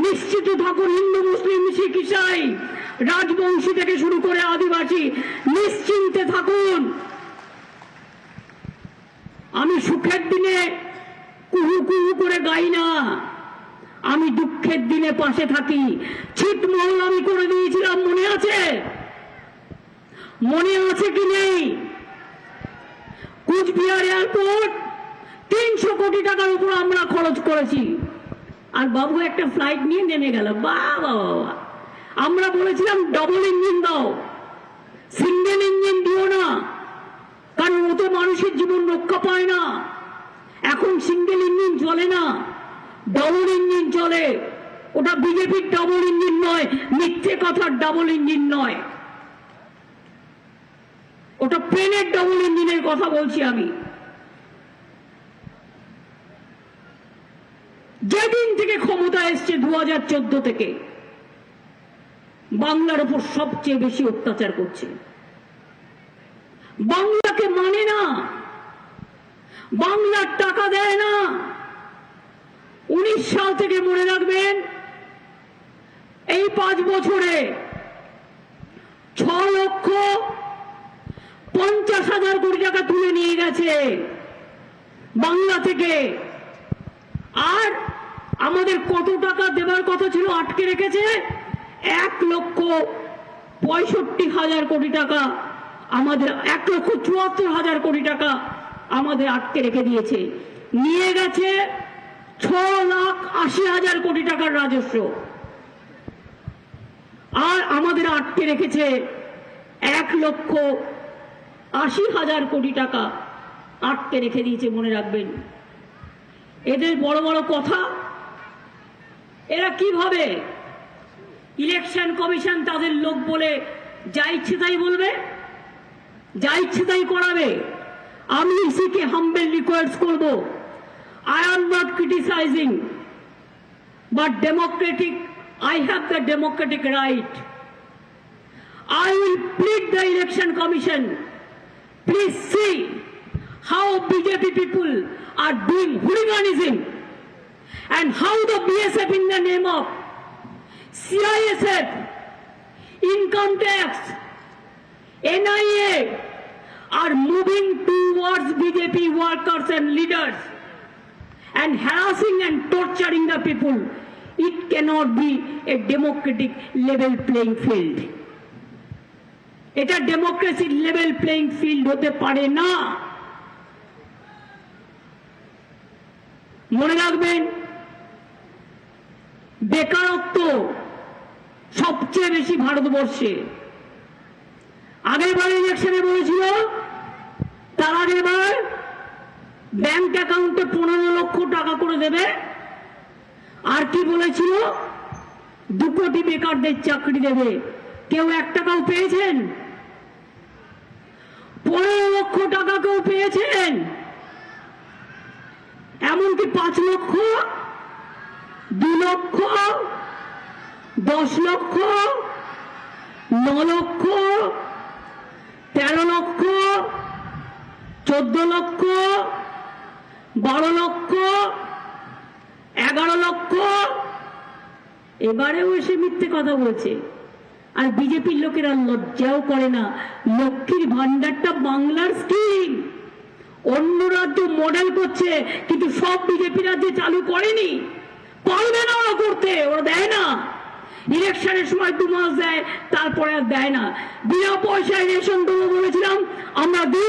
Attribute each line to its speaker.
Speaker 1: নিশ্চিত থাকুন, হিন্দু মুসলিম শিখ ইসাই রাজবংশী থেকে শুরু করে আদিবাসী নিশ্চিন্তে থাকুন। আমি সুখের দিনে কুহু কুহু করে গাই না, আমি দুঃখের দিনে পাশে থাকি। ছিটমহল আমি করে দিয়েছিলাম, মনে আছে? মনে আছে কি নেই? কুচবিহার এয়ারপোর্ট 300 কোটি টাকার উপর আমরা খরচ করেছি, আর বাবু একটা ফ্লাইট নিয়ে নেমে গেল। বাবা, আমরা বলেছিলাম ডবল ইঞ্জিন দাও, সিঙ্গেল ইঞ্জিন দিও না, কারণ ও তো মানুষের জীবন রক্ষা পায় না। এখন সিঙ্গেল ইঞ্জিন চলে না, ডবল ইঞ্জিন চলে। ওটা বিজেপির ডবল ইঞ্জিন নয়, মিথ্যে কথার ডবল ইঞ্জিন নয়, ওটা প্লেনের ডবল ইঞ্জিনের কথা বলছি আমি। যেদিন থেকে ক্ষমতা এসছে 2014 থেকে বাংলার উপর সবচেয়ে বেশি অত্যাচার করছে। বাংলাকে মানে না, বাংলার টাকা দেয় না। 19 সাল থেকে মনে রাখবেন, এই 5 বছরে 6,50,000 কোটি টাকা তুলে নিয়ে গেছে বাংলা থেকে। আর আমাদের কত টাকা দেবার কথা ছিল আটকে রেখেছে? 1,65,000 কোটি টাকা, আমাদের 1,74,000 কোটি টাকা আমাদের আটকে রেখে দিয়েছে। নিয়ে গেছে 6,80,000 কোটি টাকার রাজস্ব, আর আমাদের আটকে রেখেছে 1,80,000 কোটি টাকা আটকে রেখে দিয়েছে, মনে রাখবেন। এদের বড় বড় কথা, এরা কিভাবে ইলেকশন কমিশন তাদের লোক বলে যা ইচ্ছে তাই বলবে, যা ইচ্ছে তাই করাবে। আমি ইসিকে হাম্বল রিকোয়েস্ট করব, I am not criticizing, but I have the democratic right. I will plead the election commission. Please see how BJP people are doing hooliganism, and how the BSF in the name of CISF, income tax, NIA are moving towards BJP workers and leaders and harassing and torturing the people. It cannot be a democratic level playing field. এটা democracy level playing field হতে পারে না। মনে রাখবেন, বেকারত্ব সবচেয়ে বেশি ভারতবর্ষে। আগের বার ইলেকশনে বলেছিল, তার আগের বার ব্যাংক অ্যাকাউন্টে 15 লক্ষ টাকা করে দেবে, আর কি বলেছিল 2 কোটি বেকারদের চাকরি দেবে। কেউ 1 টাকাও পেয়েছেন? 15 লক্ষ টাকা কেউ পেয়েছেন? এমনকি 5 লক্ষ, 2 লক্ষ, 10 লক্ষ, 9 লক্ষ, 13 লক্ষ, 14 লক্ষ, 12 লক্ষ, 11 লক্ষ। এবারেও এসে মিথ্যে কথা বলছে। আর বিজেপির লোকেরা লজ্জাও করে না। লক্ষ্মীর ভান্ডারটা বাংলার স্কিম, অন্য রাজ্য মডেল করছে, কিন্তু সব বিজেপি রাজ্যে চালু করেনি, পারবে না ওরা করতে, ওরা দেয় না। ইলেকশনের সময় 2 মাস দেয়, তারপরে আর দেয় না। বিনা পয়সায় রেশন দেবো বলেছিলাম, আমরা দিই।